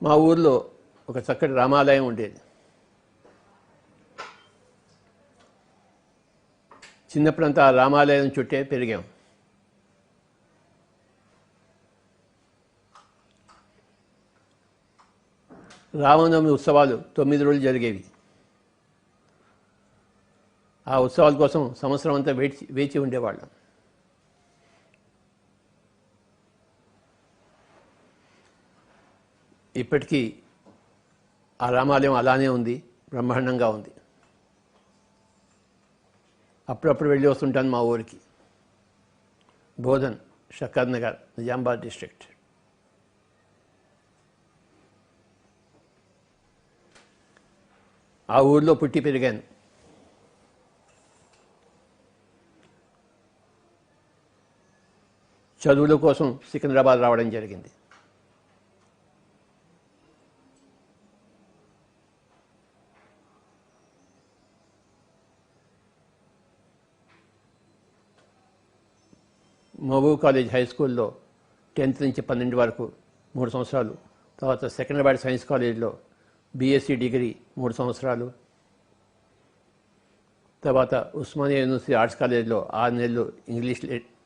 మా ఊర్లో ఒక చక్కటి రామాలయం ఉండేది. చిన్నప్పుడంతా ఆ రామాలయం చుట్టే పెరిగాం. రామనవమి ఉత్సవాలు 9 రోజులు జరిగేవి. ఆ ఉత్సవాల కోసం సంవత్సరం అంతా వేచి ఉండేవాళ్ళం. ఇప్పటికీ ఆ రామాలయం అలానే ఉంది, బ్రహ్మాండంగా ఉంది. అప్పుడప్పుడు వెళ్ళి వస్తుంటాను మా ఊరికి. బోధన్, షక్కర్ నగర్, నిజామాబాద్ డిస్ట్రిక్ట్. ఆ ఊర్లో పుట్టి పెరిగాను. చదువుల కోసం సికింద్రాబాద్ రావడం జరిగింది. మహబూబ్ కాలేజ్ హై స్కూల్లో 10th నుంచి 12 వరకు 3 సంవత్సరాలు, తర్వాత సికింద్రాబాద్ సైన్స్ కాలేజ్లో బీఎస్సీ డిగ్రీ 3 సంవత్సరాలు, తర్వాత ఉస్మానియా యూనివర్సిటీ ఆర్ట్స్ కాలేజ్లో 6 నెలలు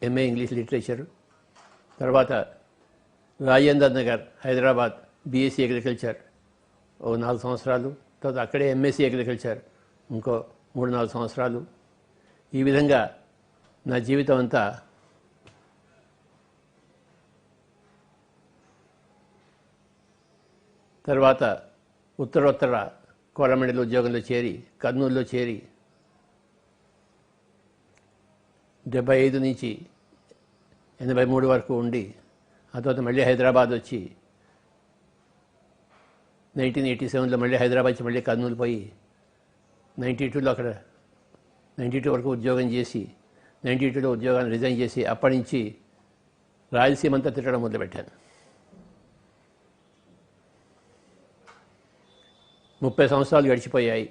ఎంఏ ఇంగ్లీష్ లిటరేచర్, తర్వాత రాజేందర్ నగర్ హైదరాబాద్ బీఎస్సీ అగ్రికల్చర్ 4 సంవత్సరాలు, తర్వాత అక్కడే ఎంఎస్సీ అగ్రికల్చర్ ఇంకో 3-4 సంవత్సరాలు. ఈ విధంగా నా జీవితం అంతా తర్వాత ఉత్తరోత్తర కోరమండలి ఉద్యోగంలో చేరి కర్నూలులో చేరి 75 నుంచి 83 వరకు ఉండి ఆ తర్వాత మళ్ళీ హైదరాబాద్ వచ్చి 1987లో మళ్ళీ హైదరాబాద్ నుంచి మళ్ళీ కర్నూలు పోయి 92లో అక్కడ 92 వరకు ఉద్యోగం చేసి 92లో ఉద్యోగాన్ని రిజైన్ చేసి అప్పటి నుంచి రాయలసీమ అంతా తిరగడం మొదలుపెట్టాను. 30 సంవత్సరాలు గడిచిపోయాయి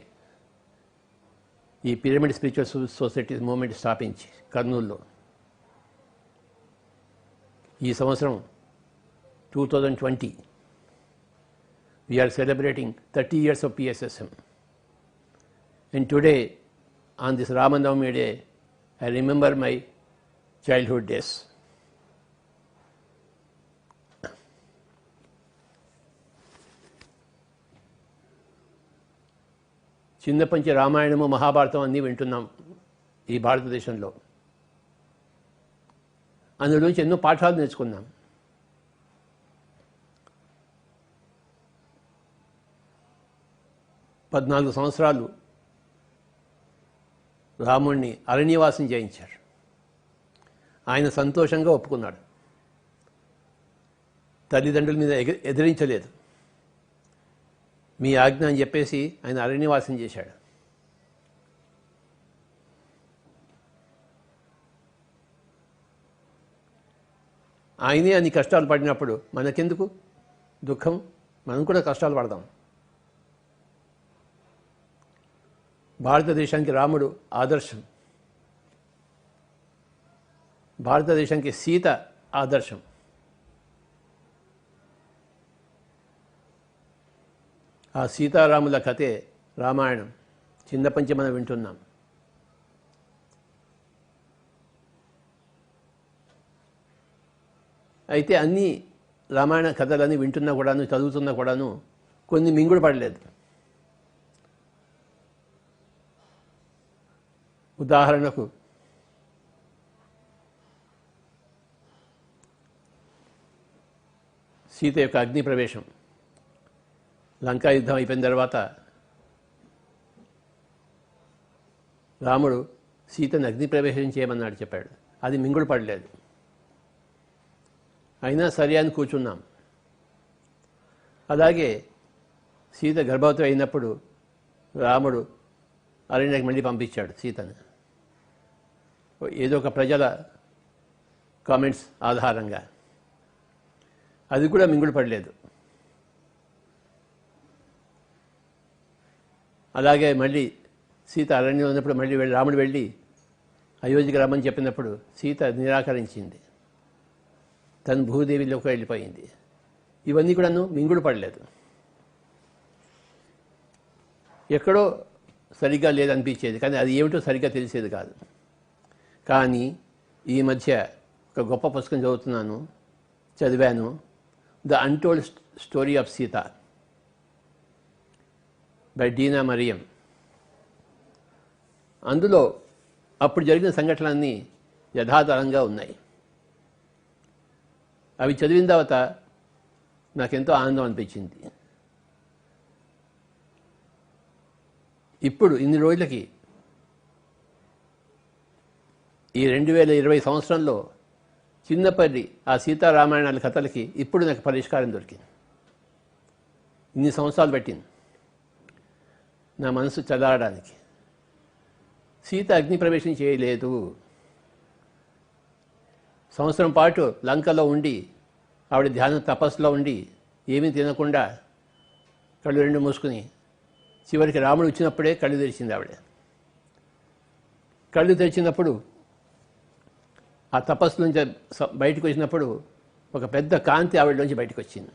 ఈ పిరమిడ్ స్పిరిచువల్ సొసైటీ మూవ్మెంట్ స్థాపించి కర్నూలులో. ఈ సంవత్సరం 2020 we are celebrating 30 years of PSSM. And today, on this Ramanavami day, I remember my childhood days. చిన్నప్పటి నుంచి రామాయణము మహాభారతం అన్నీ వింటున్నాం ఈ భారతదేశంలో. అందులోంచి ఎన్నో పాఠాలు నేర్చుకున్నాం. పద్నాలుగు సంవత్సరాలు రాముణ్ణి అరణ్యవాసం చేయించారు. ఆయన సంతోషంగా ఒప్పుకున్నాడు. తల్లిదండ్రుల మీద ఎదిరించలేదు. మీ ఆజ్ఞ అని చెప్పేసి ఆయన అరణ్యవాసం చేశాడు. ఆయనే అన్ని కష్టాలు పడినప్పుడు మనకెందుకు దుఃఖం? మనం కూడా కష్టాలు పడదాం. భారతదేశానికి రాముడు ఆదర్శం. భారతదేశానికి సీత ఆదర్శం. ఆ సీతారాముల కథే రామాయణం. చిన్నప్పటి నుంచి మనం వింటున్నాం. అయితే అన్ని రామాయణ కథలన్నీ వింటున్నా కూడాను, చదువుతున్నా కూడాను కొన్ని మింగుడు పడలేదు. ఉదాహరణకు సీత యొక్క అగ్ని ప్రవేశం. లంకా యుద్ధం అయిపోయిన తర్వాత రాముడు సీతను అగ్ని ప్రవేశం చేయమన్నాడు, చెప్పాడు. అది మింగుడు పడలేదు. అయినా సరే అని కూర్చున్నాం. అలాగే సీత గర్భవతి అయినప్పుడు రాముడు అరణ్యానికి మళ్ళీ పంపించాడు సీతను. ఏదో ఒక ప్రజల కామెంట్స్ ఆధారంగా. అది కూడా మింగుడు పడలేదు. అలాగే మళ్ళీ సీత అరణ్యం ఉన్నప్పుడు మళ్ళీ రాముడు వెళ్ళి అయోధ్యకి రమ్మని చెప్పినప్పుడు సీత నిరాకరించింది. తను భూదేవిలోకి వెళ్ళిపోయింది. ఇవన్నీ కూడాను మింగుడు పడలేదు. ఎక్కడో సరిగ్గా లేదనిపించేది, కానీ అది ఏమిటో సరిగ్గా తెలిసేది కాదు. కానీ ఈ మధ్య ఒక గొప్ప పుస్తకం చదివాను, the untold story of Sita by Deena Mariam. అందులో అప్పుడు జరిగిన సంఘటనలన్నీ యథాతథంగా ఉన్నాయి. అవి చదివిన తర్వాత నాకెంతో ఆనందం అనిపించింది. ఇప్పుడు ఇన్ని రోజులకి ఈ 2020 సంవత్సరంలో చిన్నప్పటి ఆ సీతారామాయణాల కథలకి ఇప్పుడు నాకు పరిష్కారం దొరికింది. ఇన్ని సంవత్సరాలు పట్టింది నా మనసు చదవడానికి. సీత అగ్ని ప్రవేశం చేయలేదు. సంవత్సరం పాటు లంకలో ఉండి ఆవిడ ధ్యాన తపస్సులో ఉండి ఏమీ తినకుండా కళ్ళు రెండు మూసుకుని చివరికి రాముడు వచ్చినప్పుడే కళ్ళు తెరిచింది ఆవిడ. కళ్ళు తెరిచినప్పుడు ఆ తపస్సు నుంచి బయటకు వచ్చినప్పుడు ఒక పెద్ద కాంతి ఆవిడలోంచి బయటకు వచ్చింది.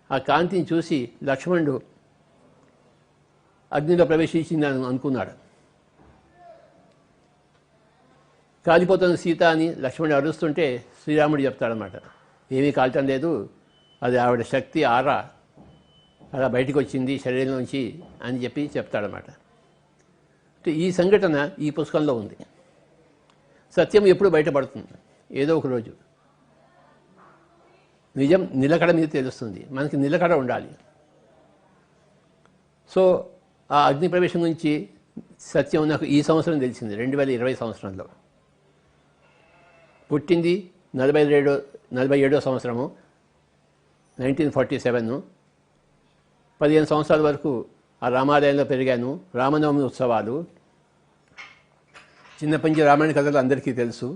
ఆ కాంతిని చూసి లక్ష్మణుడు అగ్నిలో ప్రవేశించిందని అనుకున్నాడు. కాలిపోతున్న సీత అని లక్ష్మణుడు అరుస్తుంటే శ్రీరాముడు చెప్తాడనమాట, ఏమీ కాల్చడం లేదు, అది ఆవిడ శక్తి ఆరా అలా బయటకు వచ్చింది శరీరం నుంచి అని చెప్పి చెప్తాడనమాట. అంటే ఈ సంఘటన ఈ పుస్తకంలో ఉంది. సత్యం ఎప్పుడు బయటపడుతుంది, ఏదో ఒక రోజు నిజం నిలకడ మీద తెలుస్తుంది. మనకి నిలకడ ఉండాలి. సో ఆ అగ్ని ప్రవేశం గురించి సత్యం నాకు ఈ సంవత్సరం తెలిసింది, 2020 సంవత్సరంలో. పుట్టింది 47వ సంవత్సరము 1947. 15 సంవత్సరాల వరకు ఆ రామాలయంలో పెరిగాను. రామనవమి ఉత్సవాలు, చిన్నప్పటి నుంచి రామాయణ కథలు అందరికీ తెలుసు.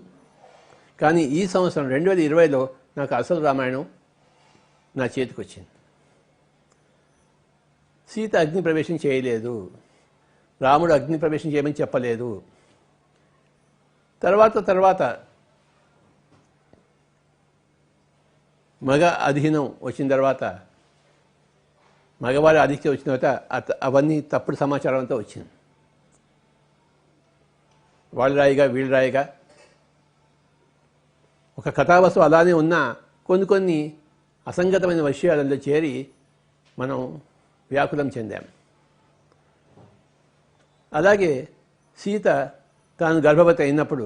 కానీ ఈ సంవత్సరం 2020లో నాకు అసలు రామాయణం నా చేతికి వచ్చింది. సీత అగ్ని ప్రవేశం చేయలేదు, రాముడు అగ్ని ప్రవేశం చేయమని చెప్పలేదు. తర్వాత మగ అధీనం వచ్చిన తర్వాత, మగవారి ఆధిక్యం వచ్చిన తర్వాత అవన్నీ తప్పుడు సమాచారంతో వచ్చింది. వాళ్ళు రాయిగా వీళ్ళు రాయిగా ఒక కథావస్తు అలానే ఉన్నా కొన్ని అసంగతమైన విషయాలలో చేరి మనం వ్యాకులం చెందాం. అలాగే సీత తాను గర్భవతి అయినప్పుడు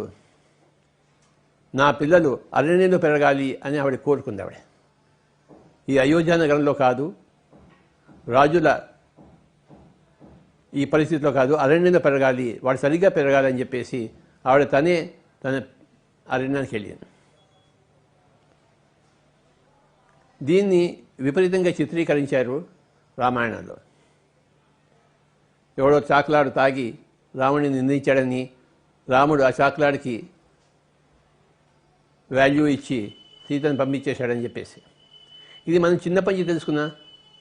నా పిల్లలు అరణ్యంలో పెరగాలి అని ఆవిడ కోరుకుంది. ఆవిడ ఈ అయోధ్య నగరంలో కాదు, రాజుల ఈ పరిస్థితిలో కాదు, అరణ్యంలో పెరగాలి, వాడు సరిగ్గా పెరగాలని చెప్పేసి ఆవిడ తన అరణ్యానికి వెళ్ళింది. దీన్ని విపరీతంగా చిత్రీకరించారు రామాయణంలో. ఎవడో చాక్లాడు తాగి రాముడిని నిందించాడని, రాముడు ఆ చాక్లాడికి వాల్యూ ఇచ్చి సీతను పంపించేశాడని చెప్పేసి, ఇది మనం చిన్నప్పటి నుంచి తెలుసుకున్న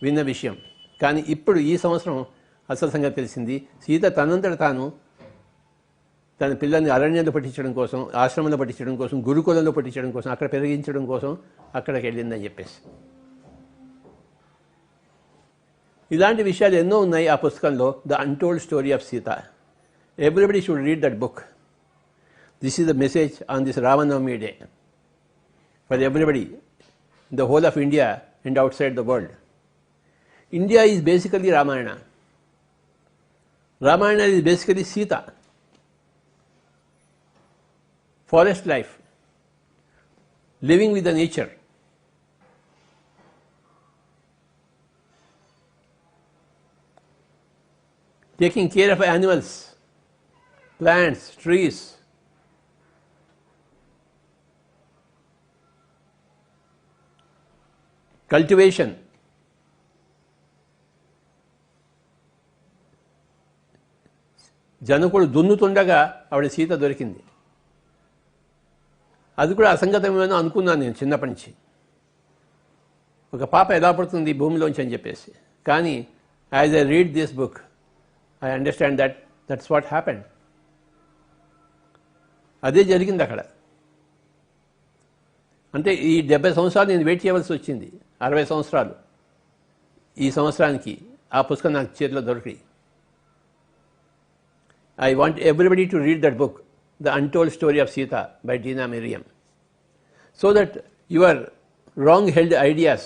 విన్న విషయం. కానీ ఇప్పుడు ఈ సంవత్సరం అసలు సంగతి తెలిసింది. సీత తనంతట తాను తన పిల్లల్ని అరణ్యంలో పట్టించడం కోసం, ఆశ్రమంలో పట్టించడం కోసం, గురుకులంలో పట్టించడం కోసం, అక్కడ పెరిగించడం కోసం అక్కడికి వెళ్ళిందని చెప్పేసి. ఇలాంటి విషయాలు ఎన్నో ఉన్నాయి ఆ పుస్తకంలో, the untold story of Sita. Everybody should read that book. This is the message on this Ramanavami day for everybody, the whole of India and out side the world. India is basically Ramayana. Ramayana is basically Sita. Forest life, living with the nature. Taking care of animals, plants, trees. Cultivation. జనకుడు దున్నుతుండగా ఆవిడ సీత దొరికింది. అది కూడా అసంగతమేమో అనుకున్నాను నేను చిన్నప్పటి నుంచి. ఒక పాప ఎలా పడుతుంది భూమిలోంచి అని చెప్పేసి. కానీ as I read this book I understand that's what happened. అదే జరిగింది అక్కడ. అంటే ఈ 70 సంవత్సరాలు నేను వెయిట్ చేయవలసి వచ్చింది. 60 సంవత్సరాలు ఈ సంవత్సరానికి ఆ పుస్తకం నాకు చేతిలో దొరికి. I want everybody to read that book, The Untold Story of Sita by Dina Miriam, so that your wrong-held ideas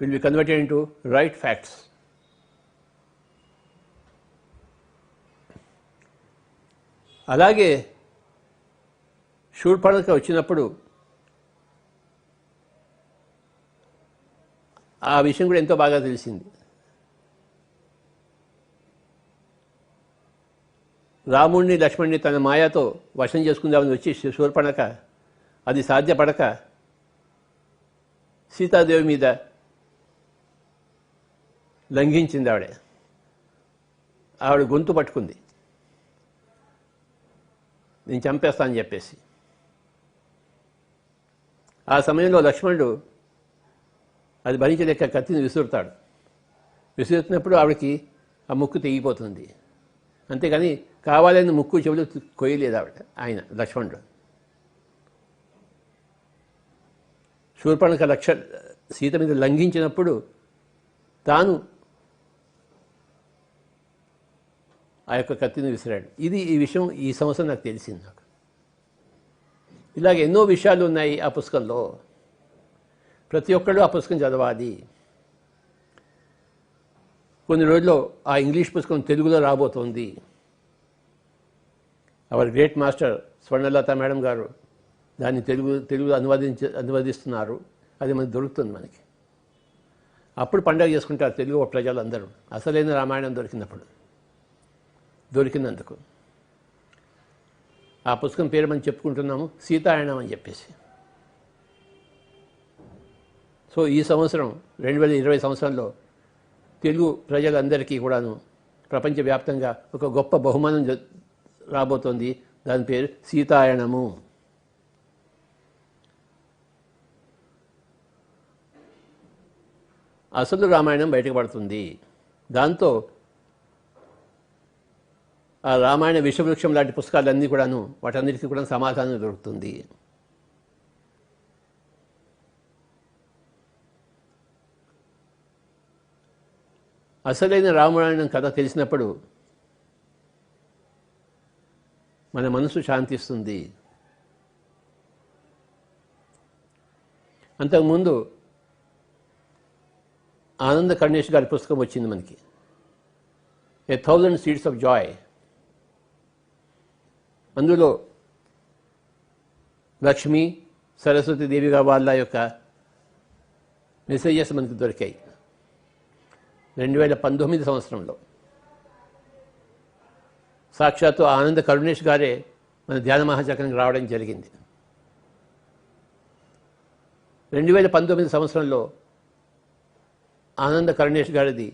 will be converted into right facts. అలాగే శూర్పణఖ వచ్చినప్పుడు ఆ విషయం కూడా ఎంతో బాగా తెలిసింది. రాముడిని లక్ష్మణుని తన మాయతో వశం చేసుకుందామని వచ్చి శూర్పణఖ అది సాధ్యపడక సీతాదేవి మీద లంఘించింది. ఆవిడ గొంతు పట్టుకుంది, నేను చంపేస్తానని చెప్పేసి. ఆ సమయంలో లక్ష్మణుడు అది భరించలేక కత్తిని విసురుతాడు. విసురుతున్నప్పుడు ఆవిడకి ఆ ముక్కు తెగిపోతుంది. అంతేకాని కావాలని ముక్కు చెవులు కొయ్యలేదు ఆయన లక్ష్మణుడు. శూర్పణఖ సీత మీద లంఘించినప్పుడు తాను ఆ యొక్క కత్తిని విసిరాడు. ఈ విషయం ఈ సంవత్సరం నాకు తెలిసింది. నాకు ఇలాగ ఎన్నో విషయాలు ఉన్నాయి ఆ పుస్తకంలో. ప్రతి ఒక్కళ్ళు ఆ పుస్తకం చదవాలి. కొన్ని రోజుల్లో ఆ ఇంగ్లీష్ పుస్తకం తెలుగులో రాబోతోంది. Hour great master Swarnalatha madam గారు దాన్ని తెలుగులో అనువదిస్తున్నారు. అది మనకు దొరుకుతుంది. మనకి అప్పుడు పండగ చేసుకుంటారు తెలుగు ప్రజలందరూ, అసలైన రామాయణం దొరికినందుకు. ఆ పుస్తకం పేరు మనం చెప్పుకుంటున్నాము, సీతాయనం అని చెప్పేసి. సో ఈ సంవత్సరం 2020 సంవత్సరంలో తెలుగు ప్రజలందరికీ కూడాను ప్రపంచవ్యాప్తంగా ఒక గొప్ప బహుమానం రాబోతోంది. దాని పేరు సీతాయనము. అసలు రామాయణం బయటకు పడుతుంది. దాంతో ఆ రామాయణ విషవృక్షం లాంటి పుస్తకాలన్నీ కూడాను వాటన్నిటికీ కూడా సమాధానం దొరుకుతుంది. అసలైన రామాయణం కథ తెలిసినప్పుడు మన మనసు శాంతిస్తుంది. అంతకుముందు ఆనంద కర్ణేష్ గారి పుస్తకం వచ్చింది మనకి, 1000 Seeds of Joy. అందులో లక్ష్మి సరస్వతి దేవిగా వాళ్ళ యొక్క మెసేజెస్ మనకు దొరికాయి. 2019 సంవత్సరంలో సాక్షాత్తు ఆనంద కరుణేష్ గారే మన ధ్యాన మహాచక్రానికి రావడం జరిగింది. 2019 సంవత్సరంలో ఆనంద కరుణేష్ గారిది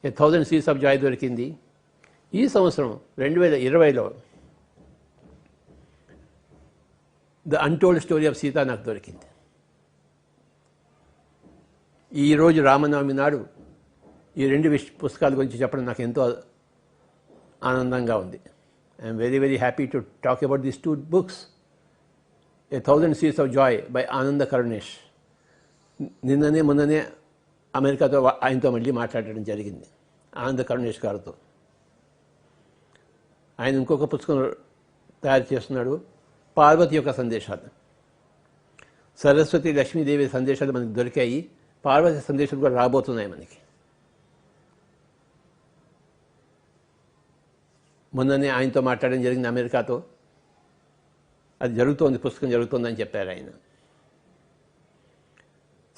1000 Seeds of Joy దొరికింది. ఈ సంవత్సరం 2020లో the untold story of Sita నాకు దొరికింది. ఈరోజు రామనవమి నాడు ఈ రెండు పుస్తకాల గురించి చెప్పడం నాకు ఎంతో ఆనందంగా ఉంది. I'm very very happy to talk about these 2 books, 1000 Seeds of Joy by ఆనంద కరుణేష్. మొన్ననే అమెరికాతో ఆయనతో మళ్ళీ మాట్లాడడం జరిగింది, ఆనంద కరుణేష్ గారితో. ఆయన ఇంకొక పుస్తకం తయారు చేస్తున్నాడు, పార్వతి యొక్క సందేశాలు. సరస్వతి లక్ష్మీదేవి సందేశాలు మనకు దొరికాయి, పార్వతి సందేశాలు కూడా రాబోతున్నాయి మనకి. మొన్ననే ఆయనతో మాట్లాడడం జరిగింది అమెరికాతో. అది జరుగుతోంది, పుస్తకం జరుగుతోందని చెప్పారు ఆయన.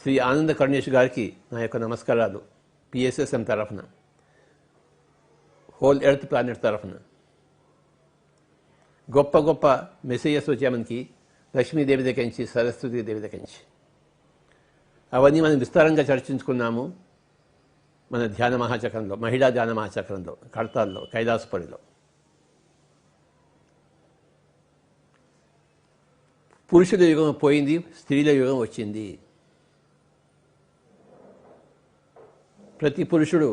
శ్రీ ఆనంద కరుణేష్ గారికి నా యొక్క నమస్కారాలు PSSM తరఫున, హోల్ ఎర్త్ ప్లానెట్ తరఫున. గొప్ప గొప్ప మెసేజెస్ వచ్చాయి మనకి లక్ష్మీదేవి దగ్గర నుంచి, సరస్వతి దేవి దగ్గర నుంచి. అవన్నీ మనం విస్తారంగా చర్చించుకున్నాము మన ధ్యాన మహాచక్రంలో, మహిళా ధ్యాన మహాచక్రంలో, కడతాల్లో, కైలాసపురిలో. పురుషుల యుగం పోయింది, స్త్రీల యుగం వచ్చింది. ప్రతి పురుషుడు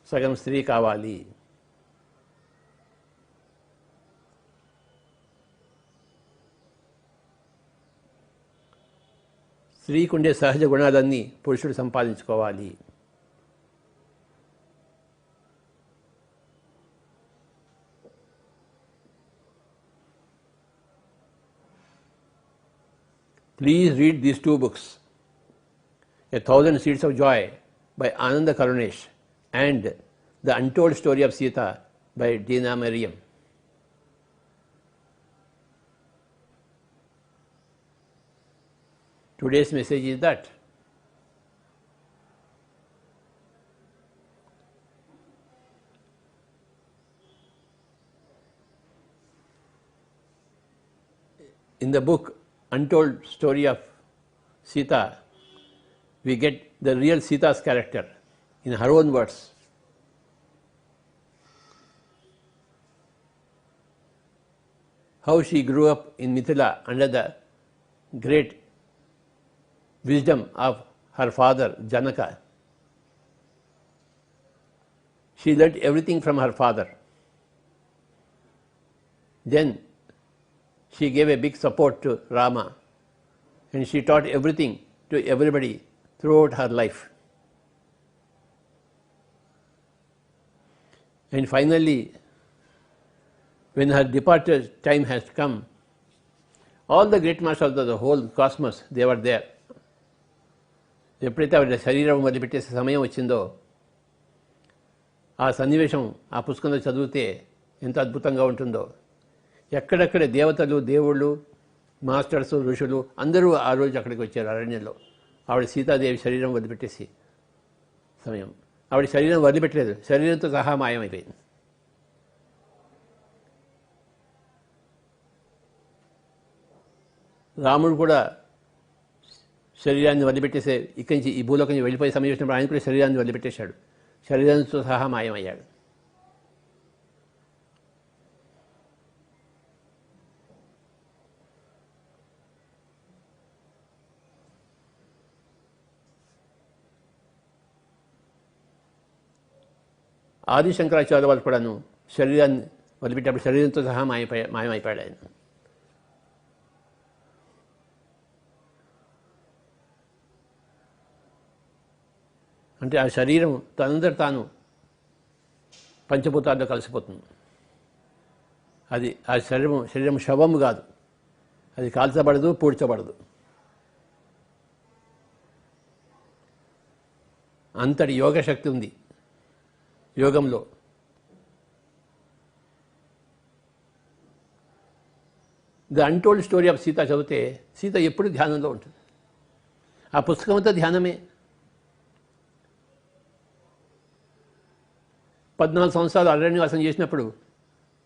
సగం స్త్రీ కావాలి. స్త్రీకుండే సహజ గుణాలన్నీ పురుషుడు సంపాదించుకోవాలి. Please read these two books, A Thousand Seeds of Joy by Ananda Karunesh and The Untold Story of Sita by Dina Mariam. Today's message is that in the book Untold Story of Sita, we get the real Sita's character in her own words. How she grew up in Mithila under the great wisdom of her father Janaka. She learnt everything from her father. Then she gave a big support to Rama, and she taught everything to everybody throughout her life. And finally, when her departure time has come, all the great masters of the whole cosmos, they were there. ఎప్పుడైతే ఆవిడ శరీరం వదిలిపెట్టేసే సమయం వచ్చిందో, ఆ సన్నివేశం ఆ పుస్తకంలో చదివితే ఎంత అద్భుతంగా ఉంటుందో. ఎక్కడెక్కడ దేవతలు, దేవుళ్ళు, మాస్టర్స్, ఋషులు అందరూ ఆ రోజు అక్కడికి వచ్చారు అరణ్యంలో. ఆవిడ సీతాదేవి శరీరం వదిలిపెట్టేసి సమయం. ఆవిడ శరీరం వదిలిపెట్టలేదు, శరీరంతో సహా మాయమైపోయింది. రాముడు కూడా శరీరాన్ని వదిలిపెట్టేసే ఇక్కడి నుంచి ఈ భూలోకం నుంచి వెళ్ళిపోయే సమయం వచ్చినప్పుడు ఆయన కూడా శరీరాన్ని వదిలిపెట్టేశాడు, శరీరంతో సహా మాయమయ్యాడు. ఆది శంకరాచార్య వాళ్ళు కూడాను శరీరాన్ని వదిలిపెట్టినప్పుడు శరీరంతో సహా మాయమైపోయాడు ఆయన. అంటే ఆ శరీరం తనందరు తాను పంచభూతాల్లో కలిసిపోతుంది. అది ఆ శరీరం శవము కాదు, అది కాల్చబడదు, పూడ్చబడదు. అంతటి యోగ శక్తి ఉంది యోగంలో. The untold story of Sita చదివితే సీత ఎప్పుడు ధ్యానంలో ఉంటుంది. ఆ పుస్తకం అంతా ధ్యానమే. 14 సంవత్సరాలు అరణ్యవాసం చేసినప్పుడు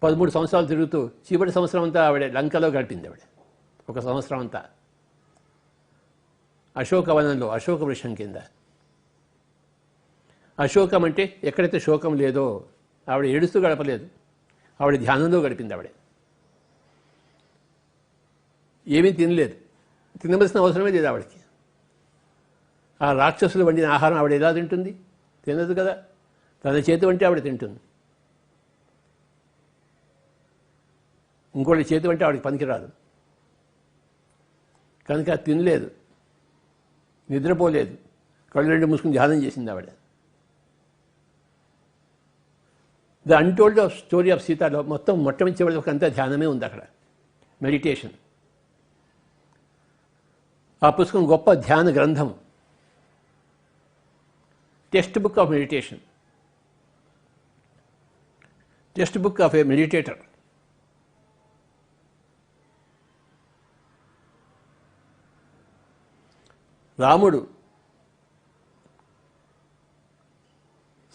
13 సంవత్సరాలు తిరుగుతూ చివరి సంవత్సరం అంతా ఆవిడ లంకలో గడిపింది. ఆవిడ 1 సంవత్సరం అంతా అశోకవనంలో, అశోక వృక్షం కింద. అశోకం అంటే ఎక్కడైతే శోకం లేదో ఆవిడ ఏడుస్తూ గడపలేదు, ఆవిడ ధ్యానంలో గడిపింది. ఆవిడ ఏమీ తినలేదు, తినవలసిన అవసరమే లేదు ఆవిడకి. ఆ రాక్షసులు వండిన ఆహారం ఆవిడ ఎలా తింటుంది? తినదు కదా. తన చేతి వంటి ఆవిడ తింటుంది, ఇంకోటి చేతి వంటి ఆవిడకి పనికిరాదు. కనుక తినలేదు, నిద్రపోలేదు, కళ్ళు రెండు మూసుకుని ధ్యానం చేసింది ఆవిడ. ద అన్టోల్డ్ స్టోరీ ఆఫ్ సీతాలో మొత్తం మొట్టమొదటి ఒక అంతా ధ్యానమే ఉంది అక్కడ, మెడిటేషన్. ఆ పుస్తకం గొప్ప ధ్యాన గ్రంథం, text book of meditation, text book of A meditator. రాముడు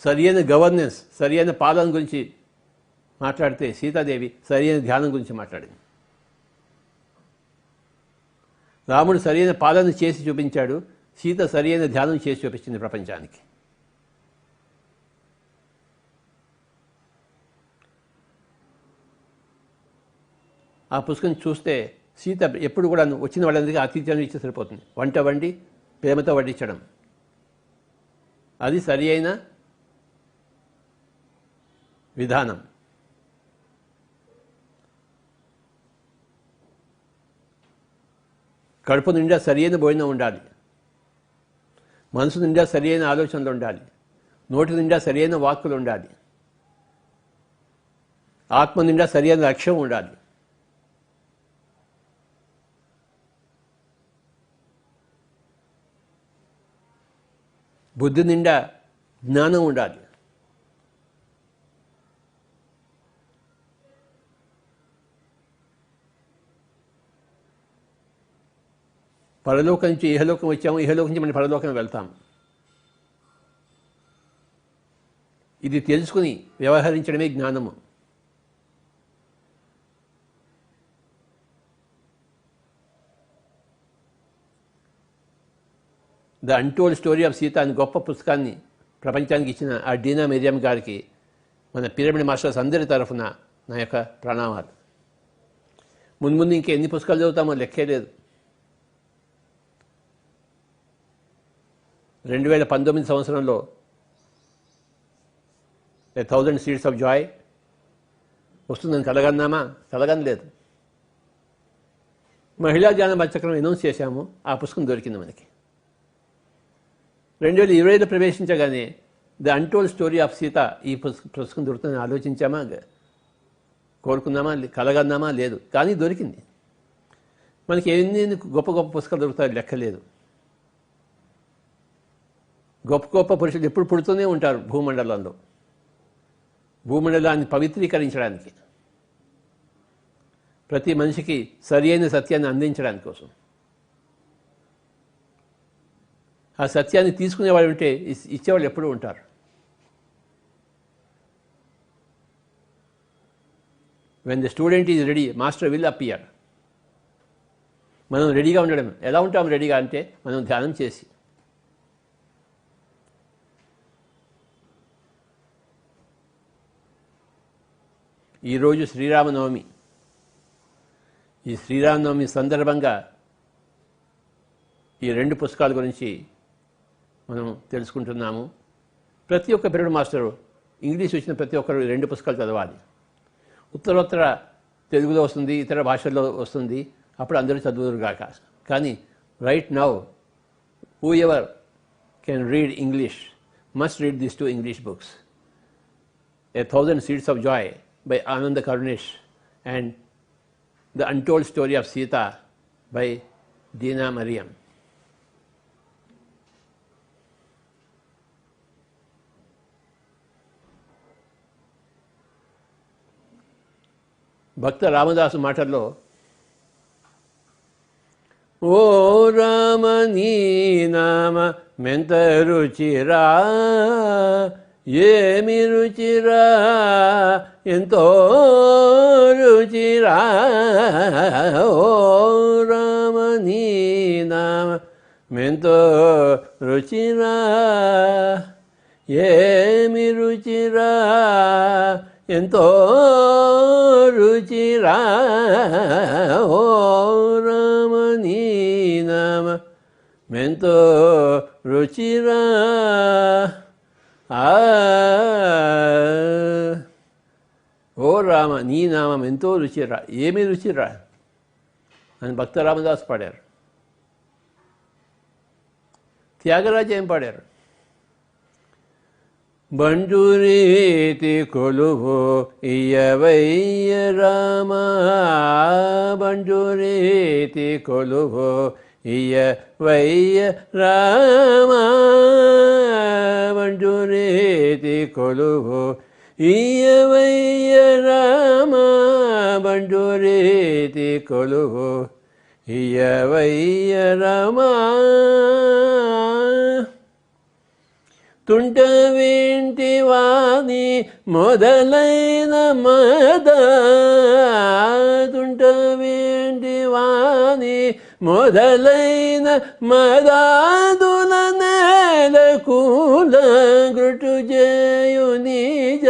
సరియైన గవర్నెన్స్, సరియైన పాలన గురించి మాట్లాడితే సీతాదేవి సరియైన ధ్యానం గురించి మాట్లాడింది. రాముడు సరియైన పాలన చేసి చూపించాడు, సీత సరియైన ధ్యానం చేసి చూపించింది ప్రపంచానికి. ఆ పుస్తకం చూస్తే సీత ఎప్పుడు కూడా వచ్చిన వాళ్ళందరికీ ఆతిథ్యం ఇచ్చి సరిపోతుంది. వంట వండి ప్రేమతో వడ్డించడం, అది సరి అయిన విధానం. కడుపు నిండా సరి అయిన భోజనం ఉండాలి, మనసు నిండా సరి అయిన ఆలోచనలు ఉండాలి, నోటి నిండా సరి అయిన వాక్కులు ఉండాలి, ఆత్మ నిండా సరి అయిన లక్ష్యం ఉండాలి. బుద్ధి నిండా జ్ఞానం ఉండాలి. పరలోకం నుంచి ఇహలోకం వచ్చాము, ఇహలోకం నుంచి మనం పరలోకం వెళ్తాం. ఇది తెలుసుకుని వ్యవహరించడమే జ్ఞానము. The untold story of Sita అని గొప్ప పుస్తకాన్ని ప్రపంచానికి ఇచ్చిన ఆ డీనా మిరియం గారికి మన పిరమిడ్ మాస్టర్స్ అందరి తరఫున నా యొక్క ప్రణామాలు. ముందు ఇంకా ఎన్ని పుస్తకాలు చదువుతామో లెక్కే లేదు. 2019 సంవత్సరంలో 1000 సీడ్స్ ఆఫ్ జాయ్ వస్తుందని కలగన్నామా? కలగనలేదు. మహిళా ధ్యాన మధ్యక్రమం అనౌన్స్ చేశాము, ఆ పుస్తకం దొరికింది మనకి. 2020లో ప్రవేశించగానే the untold story of Sita ఈ పుస్తకం దొరుకుతుందని ఆలోచించామా, కోరుకున్నామా, కలగన్నామా? లేదు. కానీ దొరికింది. మనకి ఎన్ని గొప్ప గొప్ప పుస్తకాలు దొరుకుతాయి లెక్కలేదు. గొప్ప గొప్ప పురుషులు ఎప్పుడు పుడుతూనే ఉంటారు భూమండలంలో, భూమండలాన్ని పవిత్రీకరించడానికి, ప్రతి మనిషికి సరి అయిన సత్యాన్ని అందించడానికి కోసం. ఆ సత్యాన్ని తీసుకునేవాళ్ళు ఉంటే ఇచ్చేవాళ్ళు ఎప్పుడూ ఉంటారు. When the student is ready, master will appear. మనం రెడీగా ఉండడం. ఎలా ఉంటాం రెడీగా అంటే మనం ధ్యానం చేసి. ఈరోజు శ్రీరామనవమి. ఈ శ్రీరామనవమి సందర్భంగా ఈ 2 పుస్తకాల గురించి మనం తెలుసుకుంటున్నాము. ప్రతి ఒక్క పిరమిడ్ మాస్టరు ఇంగ్లీష్ వచ్చిన ప్రతి ఒక్కరు 2 పుస్తకాలు చదవాలి. ఉత్తరోత్తర తెలుగులో వస్తుంది, ఇతర భాషల్లో వస్తుంది, అప్పుడు అందరూ చదువురుగాక. కానీ right now who ever can read English must read these 2 English books, A Thousand Seeds of Joy by Ananda Karunesh and The Untold Story of Sita by Dina Mariam. Bhakta Ramadasu మాటల్లో, ఓ రామ నీ నామ మెంత రుచిరా, ఏమి రుచిరా, ఎంతో రుచిరా, ఓ రామ నీ నామ మెంతో రుచిరా, ఏమి రుచిరా, ఎంతో రుచిరా, ఓ రామ నీ నామ మెంతో రుచిరా. ఓ రామ నీ నామం ఎంతో రుచిరా, ఏమి రుచిరా అని భక్త రామదాసు పాడారు. త్యాగరాజు ఏం పాడారు? బంజురీతి కొలువు ఇయ్యవయ్య రామ, బంజురీతి కొలువు ఇయ్యవయ్య రామ, బంజురీతి కొలువు ఇయ్యవయ్య రామ, బంజురీతి కొలువు ఇయ్యవయ్య రామ. తుంట వింటి వాణి మొదలైన మద, తుంట వింటి వాణి మొదలైన మదాదుల నేల కూల గుటు చేయు నిజ,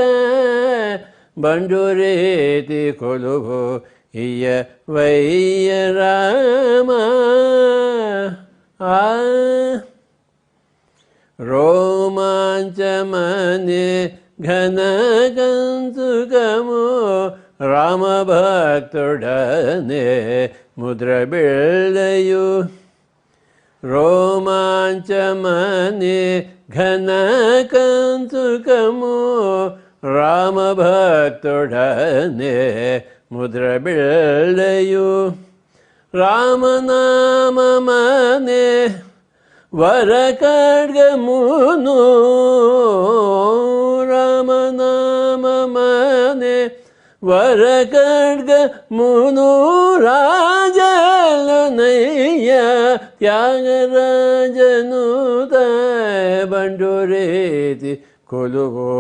బండురేతి కొలువు ఇయ్యవయ్య రామ. రోమాంచమనే ఘనగంతుకము రామభక్తుడనే ముద్ర బిళ్ళయు, రోమాంచమనే ఘనకంతుకము రామభక్తుడనే ముద్ర బిళ్ళయు, రామనామమనే వరకడ్గమును రామనామమనే వరకడ్గమును రాజలనయ్య త్యాగరాజను బండురేతి కొలువో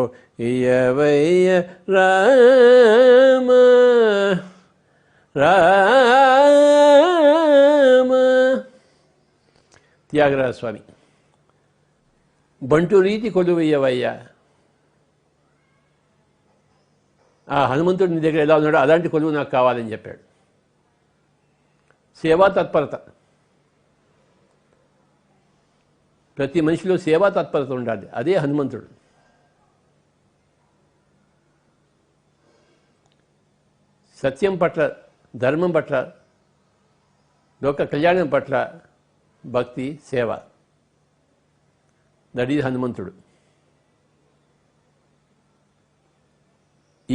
ఇయవయ్య రామ రామ. త్యాగరాజ స్వామి బంటు రీతి కొలువయ్యవయ్యా. ఆ హనుమంతుడు నీ దగ్గర ఎలా ఉన్నాడో అలాంటి కొలువు నాకు కావాలని చెప్పాడు. సేవా తత్పరత, ప్రతి మనిషిలో సేవా తత్పరత ఉండాలి. అదే హనుమంతుడు. సత్యం పట్ల, ధర్మం పట్ల, లోక కళ్యాణం పట్ల భక్తి, సేవ, దట్ ఈజ్ హనుమంతుడు.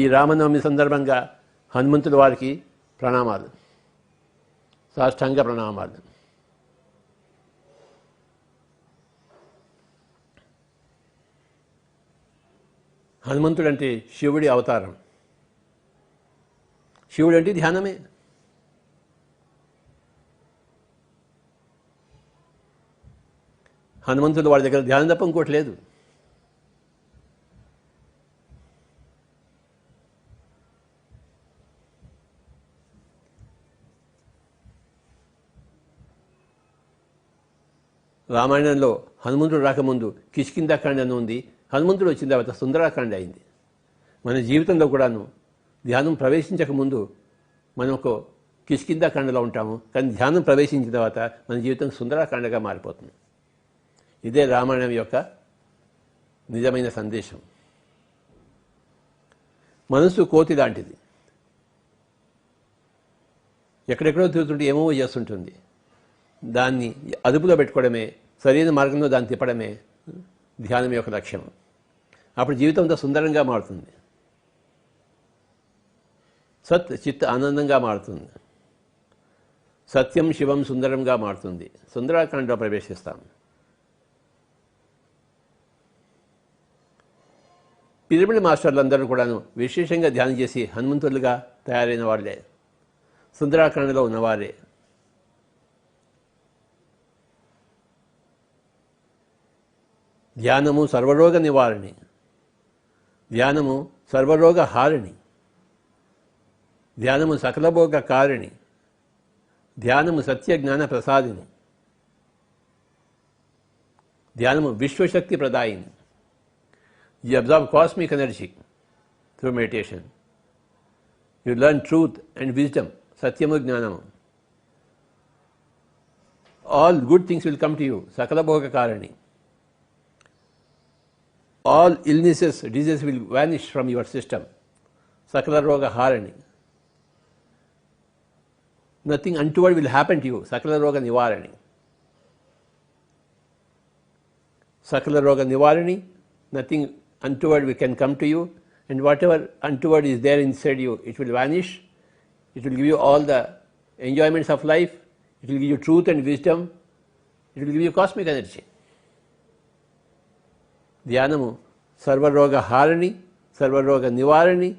ఈ రామనవమి సందర్భంగా హనుమంతుల వారికి ప్రణామాలు, సాష్టాంగ ప్రణామాలు. హనుమంతుడు అంటే శివుడి అవతారం. శివుడు అంటే ధ్యానమే. హనుమంతుడు వాడి దగ్గర ధ్యానం తప్ప ఇంకోటి లేదు. రామాయణంలో హనుమంతుడు రాకముందు కిష్కింధాకాండ అని ఉంది. హనుమంతుడు వచ్చిన తర్వాత సుందరాకాండ అయింది. మన జీవితంలో కూడాను ధ్యానం ప్రవేశించకముందు మనం ఒక కిష్కింధాకాండలో ఉంటాము, కానీ ధ్యానం ప్రవేశించిన తర్వాత మన జీవితం సుందరాకాండగా మారిపోతుంది. ఇదే రామాయణం యొక్క నిజమైన సందేశం. మనసు కోతి లాంటిది. ఎక్కడెక్కడో తిరుగుతుంటే ఏమో చేస్తుంటుంది. దాన్ని అదుపులో పెట్టుకోవడమే, సరైన మార్గంలో దాన్ని తిప్పడమే ధ్యానం యొక్క లక్ష్యం. అప్పుడు జీవితం అంతా సుందరంగా మారుతుంది. సత్ చిత్ ఆనందంగా మారుతుంది. సత్యం శివం సుందరంగా మారుతుంది. సుందరాకాండలో ప్రవేశిస్తాం. పిరమిడ్ మాస్టర్లందరూ కూడాను విశేషంగా ధ్యానం చేసి హనుమంతులుగా తయారైన వాళ్ళే, సుందరాకాండలో ఉన్నవారే. ధ్యానము సర్వరోగ నివారణి, ధ్యానము సర్వరోగ హారిణి, ధ్యానము సకలభోగ కారిణి, ధ్యానము సత్య జ్ఞాన ప్రసాదిని, ధ్యానము విశ్వశక్తి ప్రదాయిని. You absorb cosmic energy through meditation. You learn truth and wisdom, satyamu jnanamu. All good things will come to you, sakala bhoga karani. All illnesses, diseases will vanish from your system, sakala roga harani. Nothing untoward will happen to you, sakala roga nivarani. Sakala roga nivarani, nothing untoward can come to you, and whatever untoward is there inside you, it will vanish. It will give you all the enjoyments of life. It will give you truth and wisdom. It will give you cosmic energy. ధ్యానము సర్వరోగ హారిణి, సర్వరోగ నివారణి,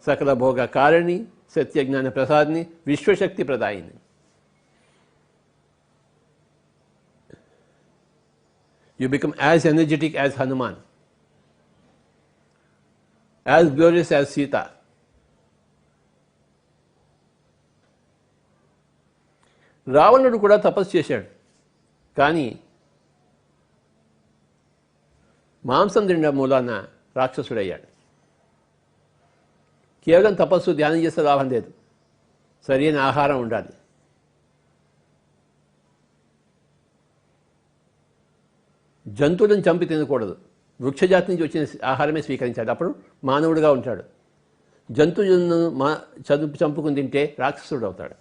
సకల భోగ కారిణి, సత్యజ్ఞాన ప్రసాదిని, విశ్వశక్తి ప్రదాయిని. You become as energetic as Hanuman, as glorious as Sita. రావణుడు కూడా తపస్సు చేశాడు, కానీ మాంసం తినడం మూలాన రాక్షసుడయ్యాడు. కేవలం తపస్సు ధ్యానం చేస్తే లాభం లేదు, సరైన ఆహారం ఉండాలి. జంతువులను చంపి తినకూడదు, వృక్షజాతి నుంచి వచ్చిన ఆహారమే స్వీకరించాలి. అప్పుడు మానవుడిగా ఉంటాడు. జంతువులను చంపుకుని తింటే రాక్షసుడు అవుతాడు.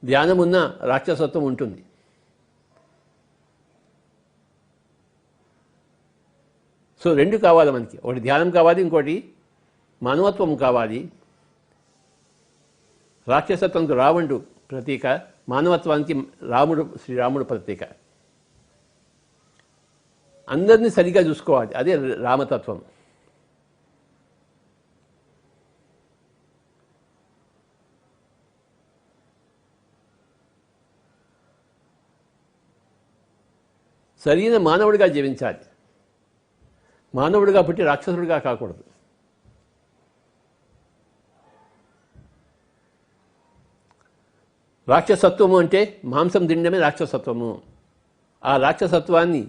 ధ్యానం ఉన్న రాక్షసత్వం ఉంటుంది. సో రెండు కావాలి మనకి, ఒకటి ధ్యానం కావాలి, ఇంకోటి మానవత్వం కావాలి. రాక్షసత్వంకు రావణుడు ప్రతీక, మానవత్వానికి శ్రీరాముడు ప్రతీక. అందరినీ సరిగా చూసుకోవాలి, అదే రామతత్వం. సరైన మానవుడిగా జీవించాలి. మానవుడిగా పుట్టి రాక్షసుడిగా కాకూడదు. రాక్షసత్వము అంటే మాంసం తినడమే రాక్షసత్వము. ఆ రాక్షసత్వాన్ని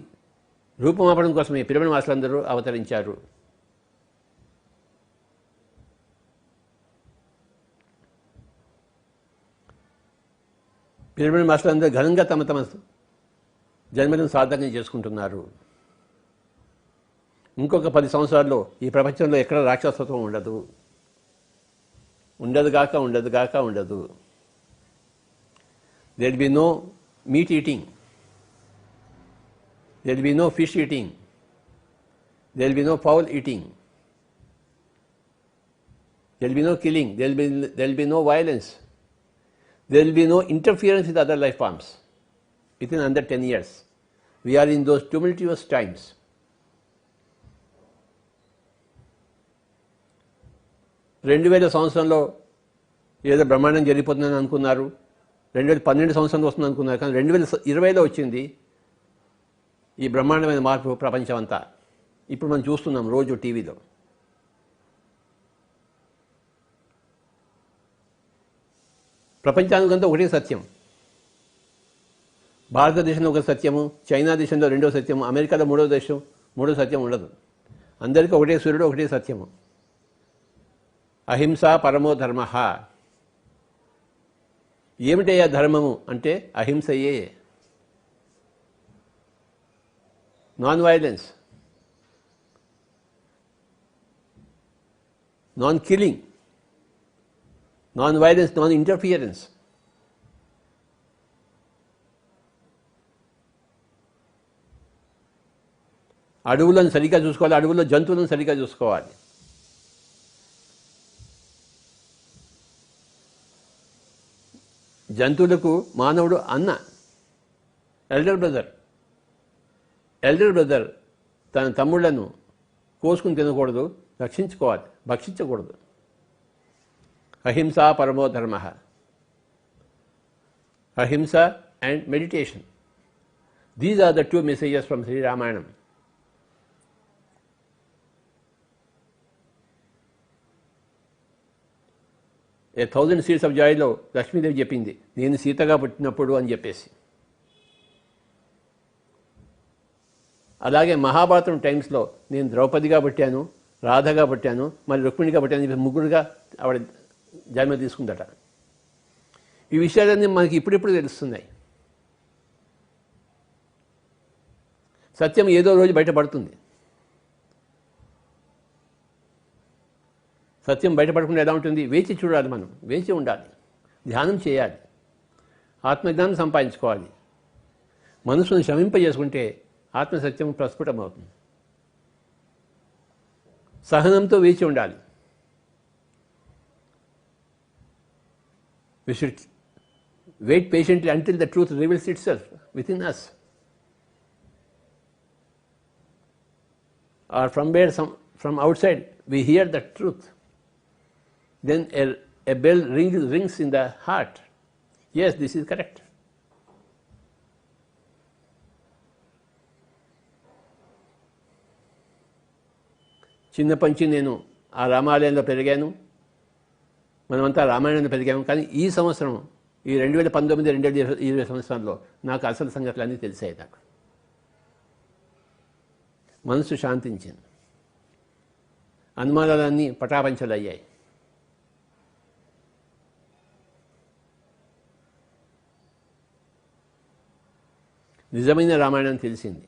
రూపుమాపడం కోసమే పిరమిడ్ మాస్టర్లందరూ అవతరించారు. పిరమిడ్ మాస్టర్లందరూ ఘనంగా తమ తమ జన్మదినం సార్థకం చేసుకుంటున్నారు. ఇంకొక 10 సంవత్సరాల్లో ఈ ప్రపంచంలో ఎక్కడ రాక్షసత్వం ఉండదు. ఉండదు. There will be no meat eating. There will be no fish eating. There will be no fowl eating. There will be no killing. There will be no violence. There will be no interference with other life forms within under 10 years. We are in those tumultuous times. సంవత్సరంలో ఏదో బ్రహ్మాండం జరిగిపోతుందని అనుకున్నారు. 2012 సంవత్సరంలో వస్తుంది అనుకున్నారు, కానీ 2020లో వచ్చింది ఈ బ్రహ్మాండమైన మార్పు ప్రపంచం అంతా. ఇప్పుడు మనం చూస్తున్నాం రోజు టీవీలో. ప్రపంచానికంతా ఒకటే సత్యం. భారతదేశంలో ఒక సత్యము, చైనా దేశంలో రెండో సత్యము, అమెరికాలో మూడో సత్యం ఉండదు. అందరికీ ఒకటే సూర్యుడు, ఒకటే సత్యము. అహింస పరమో ధర్మ. ఏమిటయ్యా ధర్మము అంటే అహింసయే. Non violence, non killing, non violence, non interference. అడవులను సరిగ్గా చూసుకోవాలి, అడవుల్లో జంతువులను సరిగ్గా చూసుకోవాలి. జంతువులకు మానవుడు అన్న, ఎల్డర్ బ్రదర్ తన తమ్ముళ్లను కోసుకుని తినకూడదు, రక్షించుకోవాలి, భక్షించకూడదు. అహింస పరమో ధర్మ. అహింస and meditation, these are the 2 messages from Shri Ramayanam. A 1000 Seeds of Joyలో లక్ష్మీదేవి చెప్పింది, నేను సీతగా పుట్టినప్పుడు అని చెప్పేసి. అలాగే మహాభారతం టైమ్స్లో నేను ద్రౌపదిగా పుట్టాను, రాధగా పుట్టాను, మరి రుక్మిణిగా పుట్టాను చెప్పి ముగ్గురుగా ఆవిడ జన్మ తీసుకుందట. ఈ విషయాలన్నీ మనకి ఇప్పుడిప్పుడు తెలుస్తున్నాయి. సత్యం ఏదో రోజు బయటపడుతుంది. సత్యం బయటపడకుండా ఎలా ఉంటుంది? వేచి చూడాలి, మనం వేచి ఉండాలి, ధ్యానం చేయాలి, ఆత్మజ్ఞానం సంపాదించుకోవాలి. మనసును శమింపజేసుకుంటే ఆత్మసత్యం ప్రస్ఫుటమవుతుంది. సహనంతో వేచి ఉండాలి. We should wait patiently until the truth reveals itself within us. Or from outside we hear the truth. Then a bell rings in the heart. Yes, this is correct. చిన్నప్పటి నుంచి నేను ఆ రామాలయంలో పెరిగాను, మనమంతా రామాయణంలో పెరిగాము. కానీ ఈ సంవత్సరం, ఈ 2019, 2020 సంవత్సరంలో నాకు అసలు సంగతులన్నీ తెలిసాయి. నాకు మనసు శాంతించింది, అనుమానాలన్నీ పటాపంచలయ్యాయి. నిజమైన రామాయణం తెలిసింది.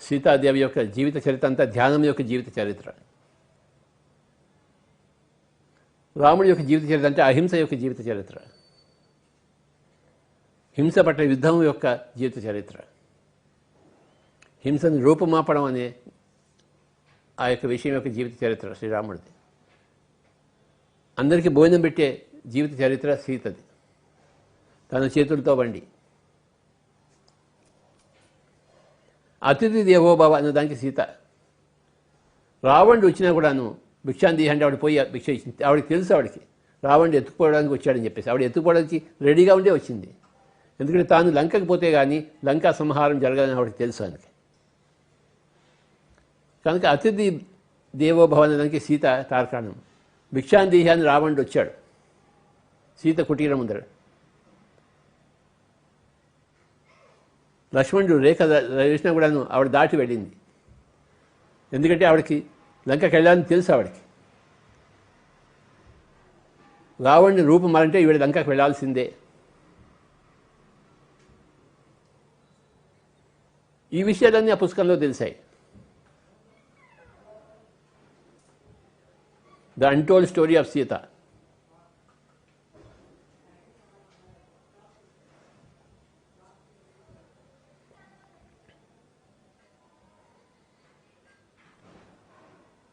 సీతాదేవి యొక్క జీవిత చరిత్ర అంతా ధ్యానం యొక్క జీవిత చరిత్ర. రాముడి యొక్క జీవిత చరిత్ర అంటే అహింస యొక్క జీవిత చరిత్ర, హింస పట్ల యుద్ధం యొక్క జీవిత చరిత్ర. హింసను రూపుమాపడం అనే ఆ యొక్క విషయం యొక్క జీవిత చరిత్ర శ్రీరాముడిది. అందరికీ భోజనం పెట్టే జీవిత చరిత్ర సీతది, తన చేతులతో వండి. అతిథి దేవోభవ అన్నదానికి సీత. రావణుడు వచ్చినా కూడాను భిక్షాంతి అంటే ఆవిడ పోయి భిక్ష ఇచ్చింది. ఆవిడకి తెలుసు, ఆవిడకి రావణుడు ఎత్తుకుపోవడానికి వచ్చాడని చెప్పేసి ఆవిడ ఎత్తుకుపోవడానికి రెడీగా ఉండే వచ్చింది. ఎందుకంటే తాను లంకకి పోతే కానీ లంకా సంహారం జరగదని ఆవిడకి తెలుసు ఆయనకి. కనుక అతిథి దేవోభవ అన్నదానికి సీత తార్కాణం. భిక్షాంతి అని రావణుడు వచ్చాడు సీత కుటీరం ముందర. లక్ష్మణుడు రేఖ వేసినా కూడాను ఆవిడ దాటి వెళ్ళింది. ఎందుకంటే ఆవిడకి లంకకి వెళ్ళాలని తెలుసు ఆవిడకి. రావణుని రూపం మారంటే ఈవిడ లంకకి వెళ్ళాల్సిందే. ఈ విషయాలన్నీ ఆ పుస్తకంలో తెలిసాయి. The untold story of Sita.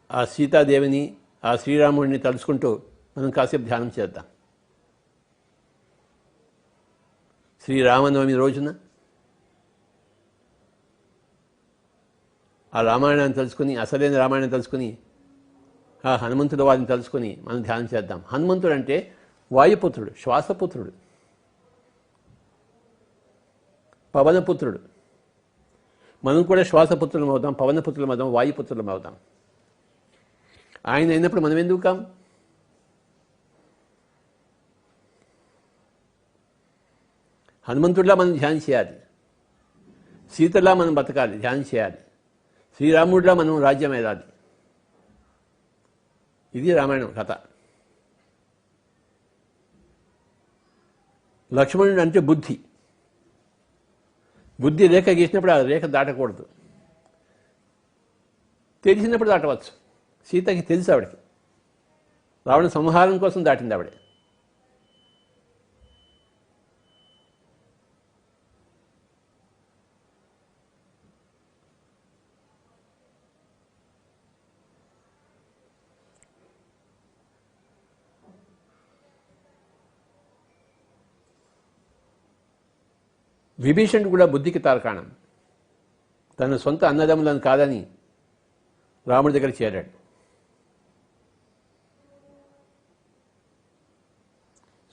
ఆ సీతాదేవిని, ఆ శ్రీరాముడిని తలుచుకుంటూ మనం కాసేపు ధ్యానం చేద్దాం. శ్రీరామనవమి రోజున ఆ రామాయణాన్ని తలుచుకుని, అసలైన రామాయణాన్ని తలుచుకుని, ఆ హనుమంతుడు వారిని తలుచుకొని మనం ధ్యానం చేద్దాం. హనుమంతుడు అంటే వాయుపుత్రుడు, శ్వాసపుత్రుడు, పవనపుత్రుడు. మనం కూడా శ్వాసపుత్రులం అవుదాం, పవనపుత్రులం అవుదాం, వాయుపుత్రులం అవుదాం. ఆయన అయినప్పుడు మనం ఎందుకు కాం? హనుమంతుడిలా మనం ధ్యానం చేయాలి, సీతలా మనం బతకాలి, ధ్యానం చేయాలి, శ్రీరాముడిలా మనం రాజ్యం ఏదాలి. ఇది రామాయణం కథ. లక్ష్మణుడు అంటే బుద్ధి. బుద్ధి రేఖ గీసినప్పుడు ఆ రేఖ దాటకూడదు, తెలిసినప్పుడు దాటవచ్చు. సీతకి తెలుసు, ఆవిడకి రావణ సంహారం కోసం దాటింది ఆవిడ. విభీషణుడు కూడా బుద్ధికి తార్కాణం. తన సొంత అన్నదమ్ములను కాదని రాముడి దగ్గర చేరాడు.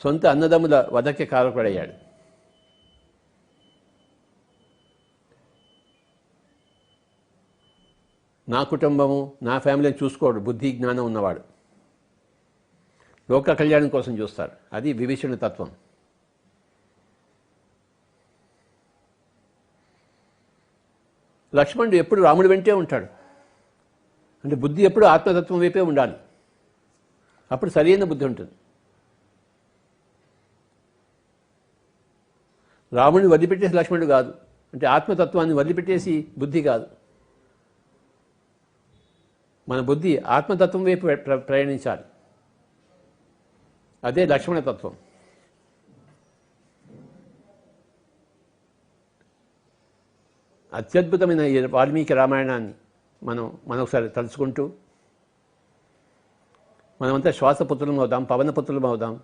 సొంత అన్నదమ్ముల వధకి కారకుడయ్యాడు. నా కుటుంబము, నా ఫ్యామిలీని చూసుకోడు బుద్ధి జ్ఞానం ఉన్నవాడు. లోక కళ్యాణం కోసం చూస్తారు. అది విభీషణుడి తత్వం. లక్ష్మణుడు ఎప్పుడు రాముడి వెంటే ఉంటాడు. అంటే బుద్ధి ఎప్పుడు ఆత్మతత్వం వైపే ఉండాలి. అప్పుడు సరైన బుద్ధి ఉంటుంది. రాముడిని వదిలిపెట్టేసి లక్ష్మణుడు కాదు, అంటే ఆత్మతత్వాన్ని వదిలిపెట్టేసి బుద్ధి కాదు. మన బుద్ధి ఆత్మతత్వం వైపు ప్రయాణించాలి. అదే లక్ష్మణ తత్వం. అత్యద్భుతమైన ఈ వాల్మీకి రామాయణాన్ని మనం ఒకసారి తలుచుకుంటూ మనమంతా శ్వాసపుత్రులం అవుదాం, పవనపుత్రులం అవుదాం,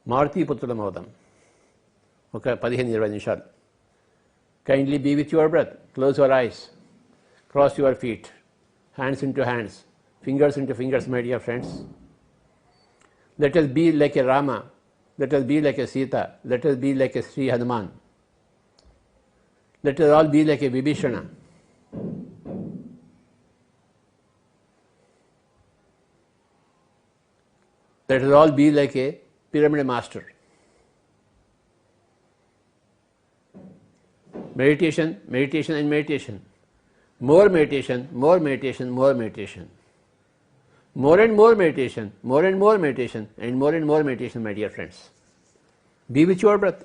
మారుతీపుత్రులం అవుదాం. ఒక 15-20 నిమిషాలు. Kindly be with your breath, close your eyes, cross your feet, hands into hands, fingers into fingers, my dear friends. Let us be like a Rama, let us be like a Sita, let us be like a Sri Hanuman. Let us all be like a Vibhishana. Let us all be like a pyramid master. Meditation, meditation and meditation. More meditation, more meditation, more meditation. More and more meditation, more and more meditation, and more meditation, my dear friends. Be with your breath.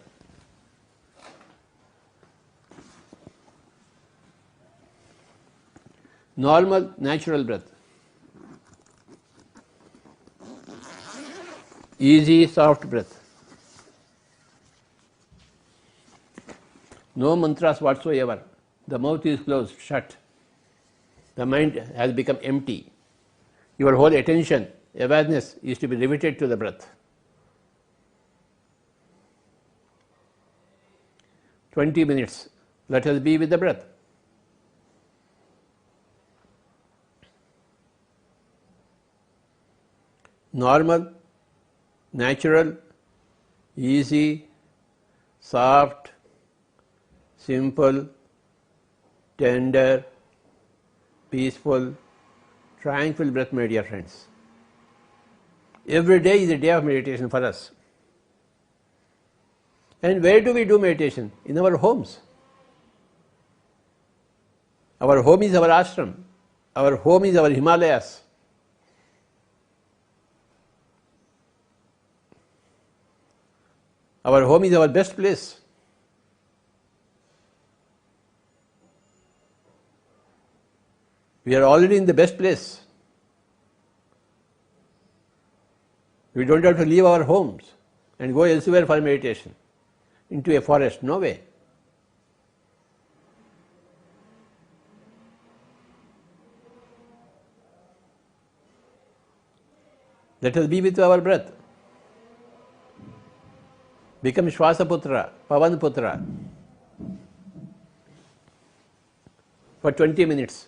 Normal, natural breath. Easy, soft breath. No mantras whatsoever. The mouth is closed, shut. The mind has become empty. Your whole attention, awareness is to be riveted to the breath. 20 minutes, let us be with the breath. Normal, natural, easy, soft, simple, tender, peaceful, tranquil breath, my dear friends. Every day is a day of meditation for us. And where do we do meditation? In our homes. Our home is our ashram. Our home is our Himalayas. Our home is our best place. We are already in the best place. We don't have to leave our homes and go elsewhere for meditation, into a forest. No way. Let us be with our breath. Become Shwasaputra, Pavanputra for 20 minutes.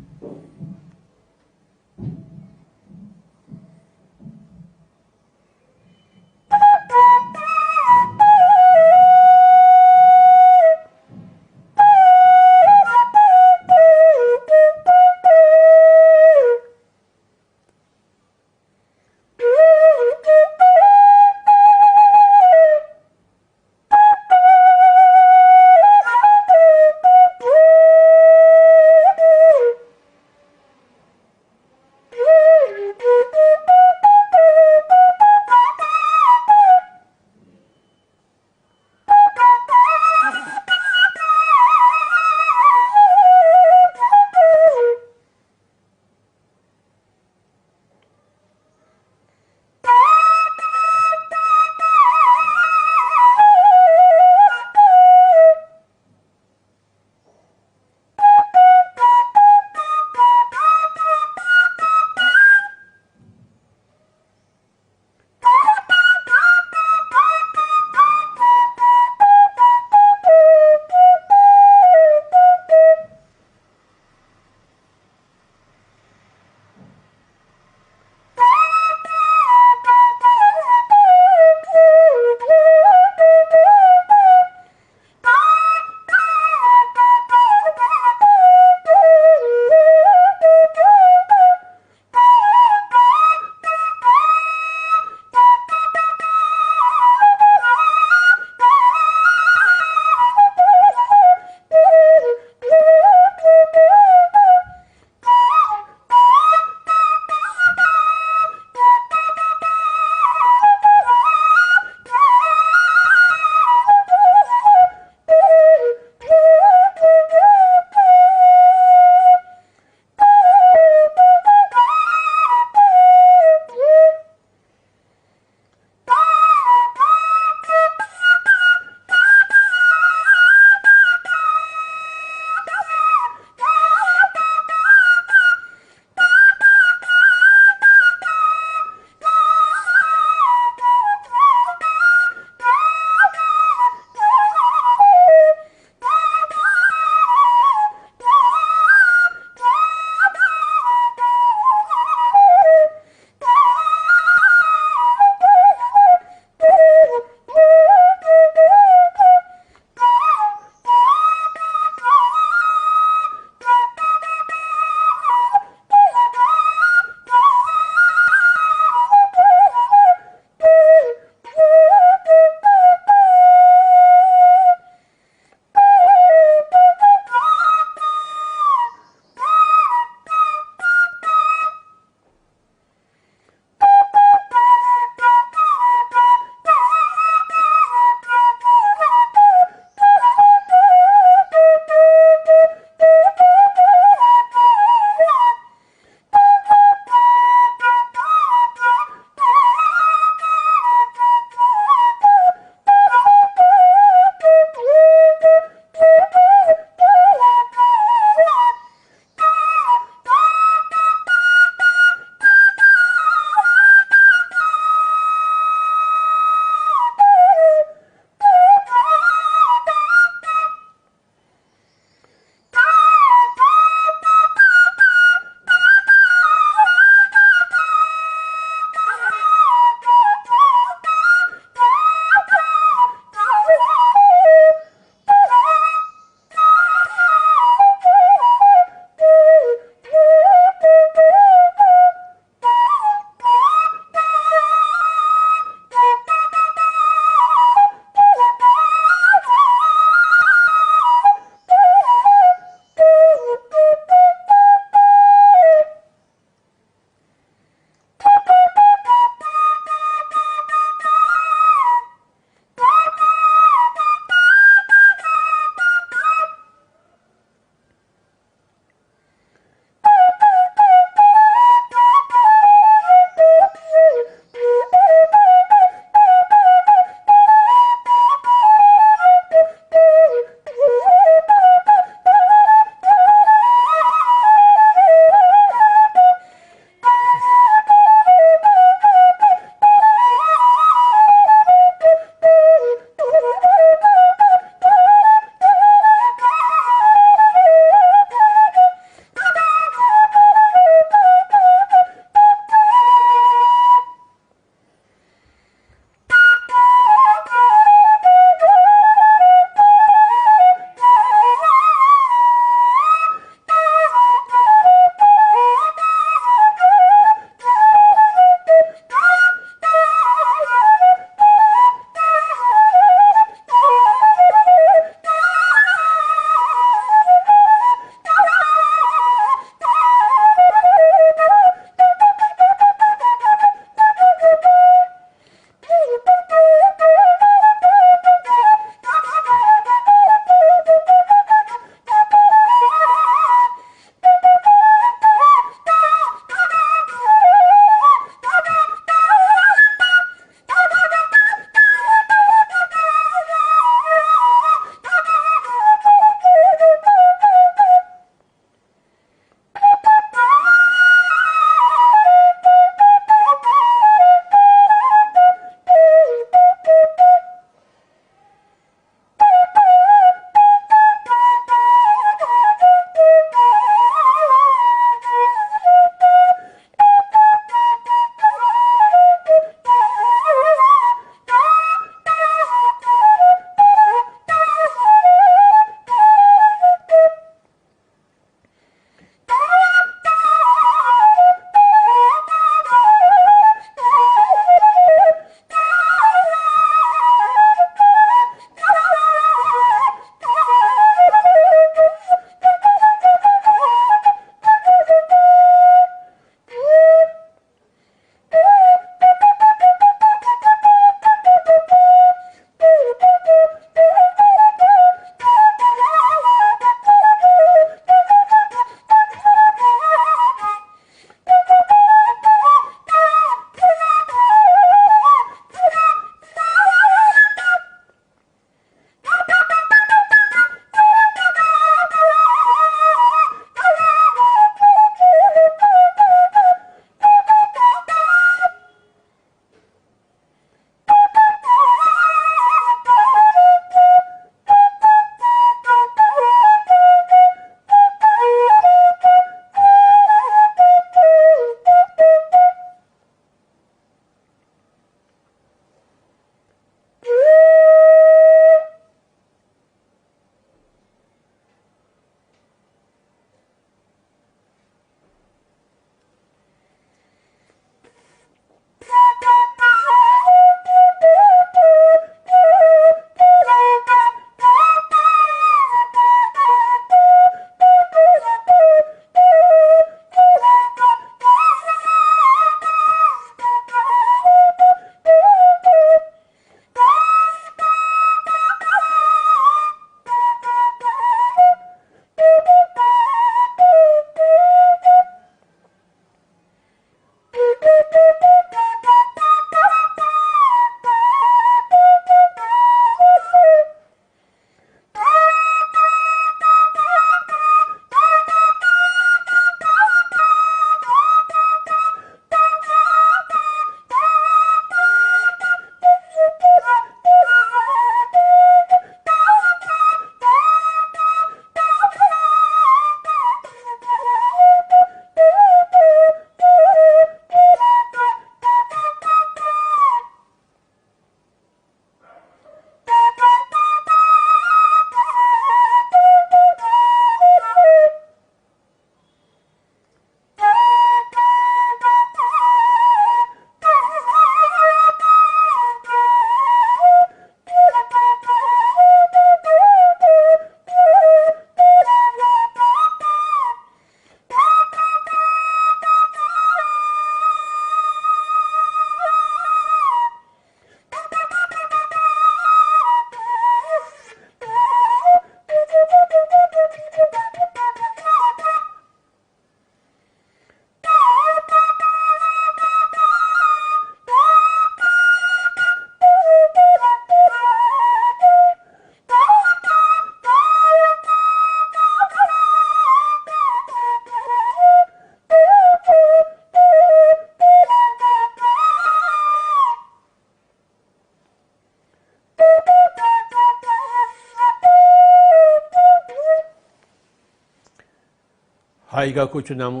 హాయిగా కూర్చున్నాము,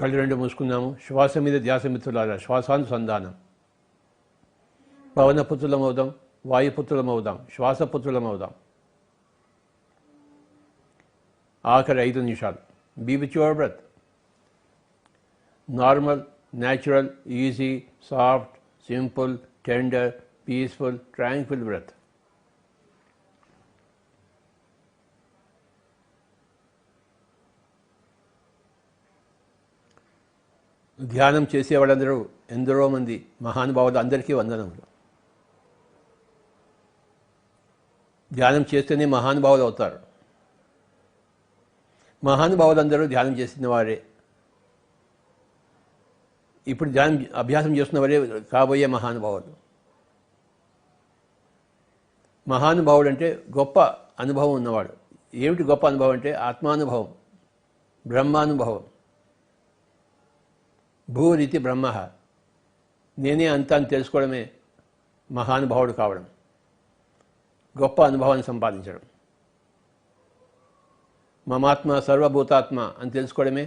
కళ్ళు రెండు మూసుకున్నాము. శ్వాస మీద ధ్యాస మిత్రులారా, శ్వాసానుసంధానం. పవనపుత్రులమవుదాం, వాయుపుత్రులమవుదాం, శ్వాసపుత్రులమవుదాం. ఆఖరి 5 నిమిషాలు. Be with your breath. Normal, natural, easy, soft, simple, tender, peaceful, tranquil breath. ధ్యానం చేసేవాళ్ళందరూ ఎందరో మంది మహానుభావులు, అందరికీ వందనములు. ధ్యానం చేస్తేనే మహానుభావులు అవుతారు. మహానుభావులందరూ ధ్యానం చేసిన వారే. ఇప్పుడు ధ్యానం అభ్యాసం చేస్తున్న వారే కాబోయే మహానుభావులు. మహానుభావుడు అంటే గొప్ప అనుభవం ఉన్నవాడు. ఏమిటి గొప్ప అనుభవం అంటే? ఆత్మానుభవం, బ్రహ్మానుభవం. భూరితి బ్రహ్మ, నేనే అంతా అని తెలుసుకోవడమే మహానుభావుడు కావడం, గొప్ప అనుభవాన్ని సంపాదించడం. మమాత్మ సర్వభూతాత్మ అని తెలుసుకోవడమే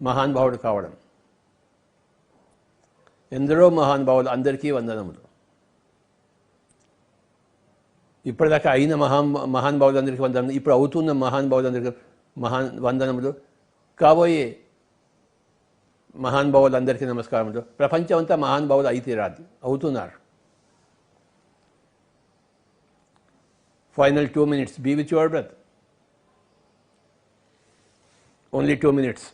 మహానుభావుడు కావడం. ఎందరో మహానుభావులు, అందరికీ వందనములు. ఇప్పటిదాకా అయిన మహానుభావులందరికీ వందనములు. ఇప్పుడు అవుతున్న మహానుభావులందరికీ వందనములు. కాబోయే మహానుభావులందరికీ నమస్కారములు. ప్రపంచం అంతా మహానుభావులు అయితేరాదు, అవుతున్నారు. Final 2 minutes. Be with your breath. Only 2 minutes.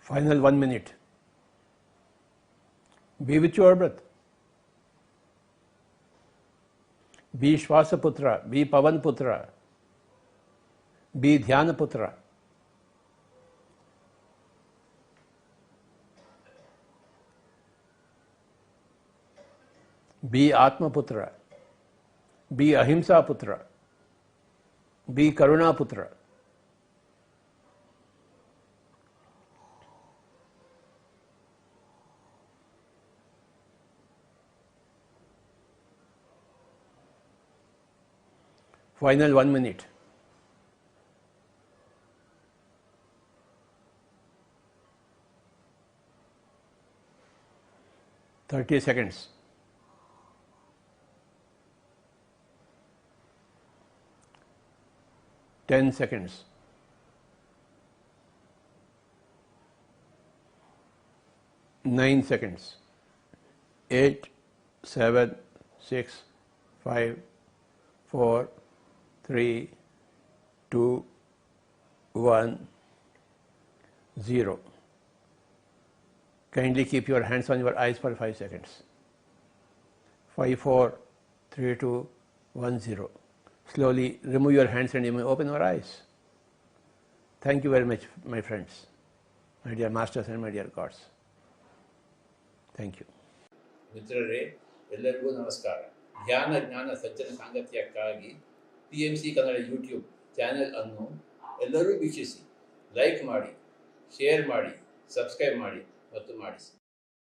Final 1 minute. Be with your breath. Be Shwasaputra, be Pavanputra, be Dhyanaputra. Be Atmaputra, be Ahimsa Putra, be Karuna Putra. Final 1 minute. Thirty seconds. 10 seconds. 9 seconds. 8, 7, 6, 5, 4, 3, 2, 1, 0. Kindly keep your hands on your eyes for 5 seconds. 5, 4, 3, 2, 1, 0. Slowly remove your hands and you may open your eyes. Thank you very much, my friends, my dear masters and my dear gods. Thank you. మిత్రులే, ಎಲ್ಲರಿಗೂ ನಮಸ್ಕಾರ. ಧ್ಯಾನ ಜ್ಞಾನ ಸಜ್ಜನ ಸಾಂಗತ್ಯಕ್ಕಾಗಿ PMC Kannada YouTube channel ಅನ್ನು ಎಲ್ಲರೂ ವೀಕ್ಷಿಸಿ, like ಮಾಡಿ, share ಮಾಡಿ, ಸಬ್ಸ್ಕ್ರೈಬ್ ಮಾಡಿ ಮತ್ತು ಮಾಡಿಸಿ.